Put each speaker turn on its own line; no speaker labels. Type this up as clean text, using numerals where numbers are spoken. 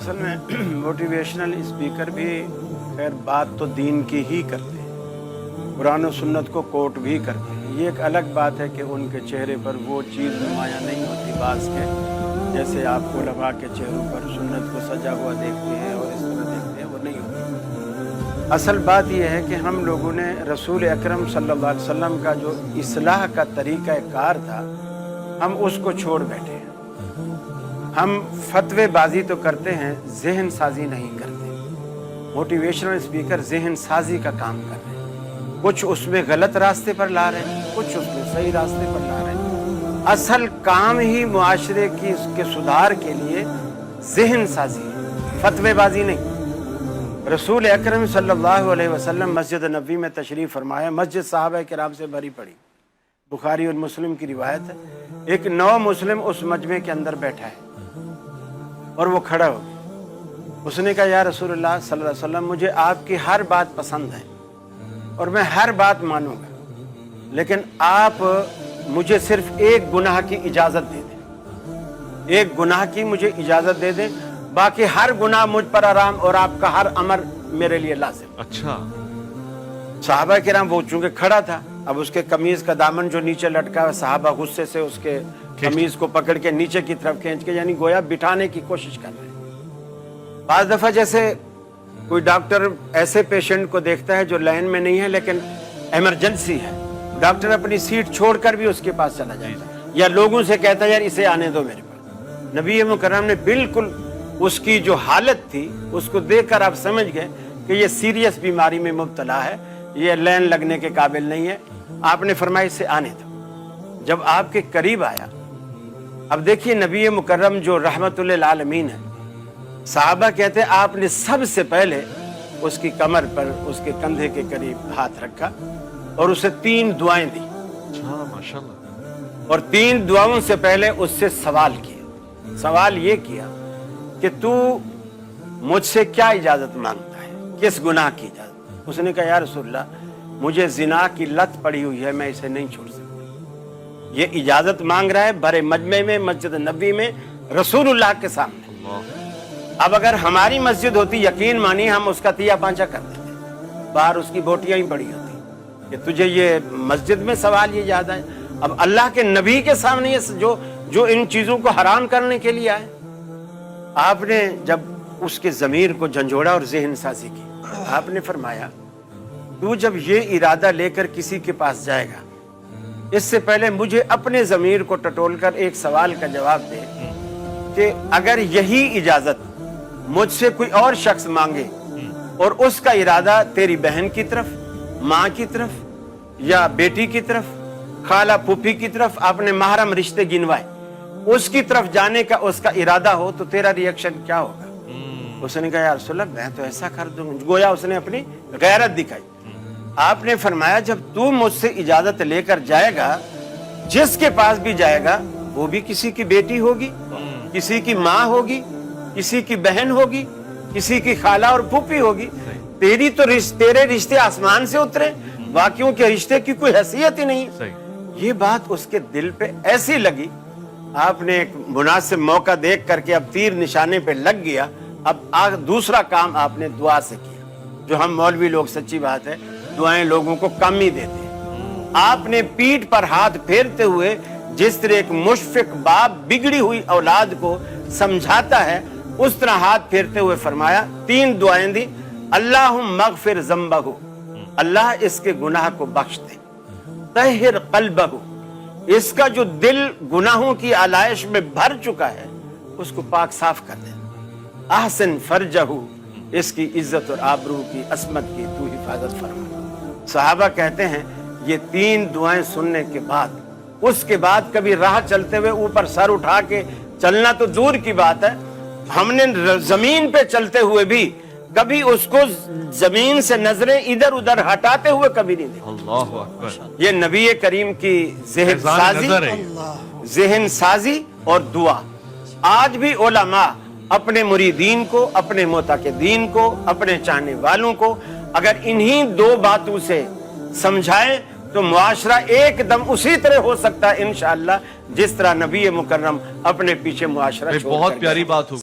असल में motivational speaker भी खैर बात तो दीन की ही करते हैं, कुरान और सुन्नत को कोट भी करते हैं। ये एक अलग बात है कि उनके चेहरे पर वो चीज़ नुमायाँ नहीं होती बाज़ के, जैसे आप उलमा के चेहरों पर सुन्नत को सजा हुआ देखते हैं और इस तरह देखते हैं, वो नहीं होती। असल बात यह है कि हम लोगों ने रसूल अकरम सल्लल्लाहु अलैहि वसल्लम का जो इस्लाह का तरीक़ा कार था, हम उसको छोड़ बैठे हैं। हम फतवेबाजी तो करते हैं, जहन साजी नहीं करते। मोटिवेशनल स्पीकर जहन साजी का काम कर रहे हैं, कुछ उसमें गलत रास्ते पर ला रहे हैं, कुछ उसमें सही रास्ते पर ला रहे हैं। असल काम ही मुआशरे की उसके सुधार के लिए जहन साजी है, फतवेबाजी नहीं। रसूल अकरम सल्लल्लाहु अलैहि वसल्लम मस्जिद नबवी में तशरीफ़ फरमाया, मस्जिद साहबा किराम से भरी पड़ी, बुखारी और मुस्लिम की रिवायत है। एक नौ मुस्लिम उस मजमे के अंदर बैठा है और वो खड़ा हो गया। उसने कहा, या रसूलुल्लाह सल्लल्लाहु अलैहि वसल्लम, मुझे आपकी हर बात पसंद है और मैं हर बात मानूंगा, लेकिन आप मुझे सिर्फ एक गुनाह की इजाज़त दे दें, एक गुनाह की मुझे इजाज़त दे दें, बाकी हर गुनाह मुझ पर आराम और आपका हर अमर मेरे लिए लाज़िम।
अच्छा।
सहाबा किराम, वो चूंकि खड़ा था, अब उसके कमीज का दामन जो नीचे लटका है, सहाबा गुस्से से उसके कमीज को पकड़ के नीचे की तरफ खींच के, यानी गोया बिठाने की कोशिश कर रहे हैं। बाज़ दफा जैसे कोई डॉक्टर ऐसे पेशेंट को देखता है जो लाइन में नहीं है लेकिन इमरजेंसी है, डॉक्टर अपनी सीट छोड़कर भी उसके पास चला जाता है या लोगों से कहता है, यार इसे आने दो मेरे पास। नबी मुकर्रम ने बिल्कुल उसकी जो हालत थी उसको देखकर आप समझ गए कि ये सीरियस बीमारी में मुब्तला है, ये लाइन लगने के काबिल नहीं है। आपने फरमाया, इसे आने दो। जब आपके करीब आया, अब देखिए नबी मुकर्रम जो रहमतुल्लिल आलमीन है, सहाबा कहते हैं आपने सबसे पहले उसकी कमर पर, उसके कंधे के करीब हाथ रखा और उसे 3 दुआएं दी।
माशाल्लाह।
और 3 दुआओं से पहले उससे सवाल किया। सवाल ये किया कि तू मुझसे क्या इजाजत मांगता है, किस गुनाह की इजाजत। उसने कहा, या रसूलल्लाह, मुझे जिना की लत पड़ी हुई है, मैं इसे नहीं छोड़ सकता। ये इजाजत मांग रहा है बड़े मजमे में, मस्जिद नबी में, रसूलुल्लाह के सामने। अब अगर हमारी मस्जिद होती, यकीन मानिए हम उसका तिया पांचा कर देते, बाहर उसकी बोटियां ही पड़ी होती कि तुझे ये मस्जिद में सवाल ये याद है। अब अल्लाह के नबी के सामने ये जो इन चीजों को हराम करने के लिए आए, आपने जब उसके ज़मीर को झंझोड़ा और ज़हन साजी की, आपने फरमाया, तू जब ये इरादा लेकर किसी के पास जाएगा, इससे पहले मुझे अपने ज़मीर को टटोलकर एक सवाल का जवाब दे कि अगर यही इजाज़त मुझसे कोई और शख्स मांगे और उसका इरादा तेरी बहन की तरफ, माँ की तरफ या बेटी की तरफ, खाला फूफी की तरफ, आपने महरम रिश्ते गिनवाए, उसकी तरफ जाने का उसका इरादा हो, तो तेरा रिएक्शन क्या होगा? उसने कहा, या रसूलल्लाह, मैं तो ऐसा कर दूंगा। गोया उसने अपनी गैरत दिखाई। आपने फरमाया, जब तू मुझसे इजाजत लेकर जाएगा, जिसके पास भी जाएगा वो भी किसी की बेटी होगी, किसी की माँ होगी, किसी की बहन होगी, किसी की खाला और फूफी होगी। तेरी तो तेरे रिश्ते आसमान से उतरे, बाकियों के रिश्ते की कोई हैसियत ही नहीं। ये बात उसके दिल पे ऐसी लगी, आपने एक मुनासिब मौका देख करके अब तीर निशाने पे लग गया। अब दूसरा काम आपने दुआ से किया, जो हम मौलवी लोग, सच्ची बात है, दुआएं लोगों को कम ही देते हैं। आपने पीठ पर हाथ फेरते हुए, जिस तरह एक मुशफिक बाप बिगड़ी हुई औलाद को समझाता है, उस तरह हाथ फेरते हुए फरमाया, 3 दुआएं दी। अल्लाहुम्मा मगफिर ज़ंबहु, अल्लाह इसके गुनाह को बख्श दे। तहिर क़ल्बहु, इसका जो दिल गुनाहों की आलाइश में भर चुका है उसको पाक साफ कर दे। अहसन फरजहु, इसकी इज्जत और आबरू की, अस्मत की तू हिफाजत फरमा। सहाबा कहते हैं, ये 3 दुआएं सुनने के बाद, उसके बाद कभी राह चलते हुए ऊपर सर उठा के चलना तो दूर की बात है, हमने जमीन पे चलते हुए भी कभी उसको जमीन से नजरें इधर उधर हटाते हुए कभी नहीं देखा।
अल्लाहु अकबर।
ये नबी करीम की ज़हन साजी और दुआ। आज भी उलमा अपने मुरीदीन को, अपने मोतक़िदीन को, अपने चाहने वालों को अगर इन्हीं 2 बातों से समझाएं तो मुआशरा एकदम उसी तरह हो सकता है इंशाअल्लाह, जिस तरह नबी मुकर्रम अपने पीछे मुआशरा छोड़ कर गए।
बहुत प्यारी बात हो।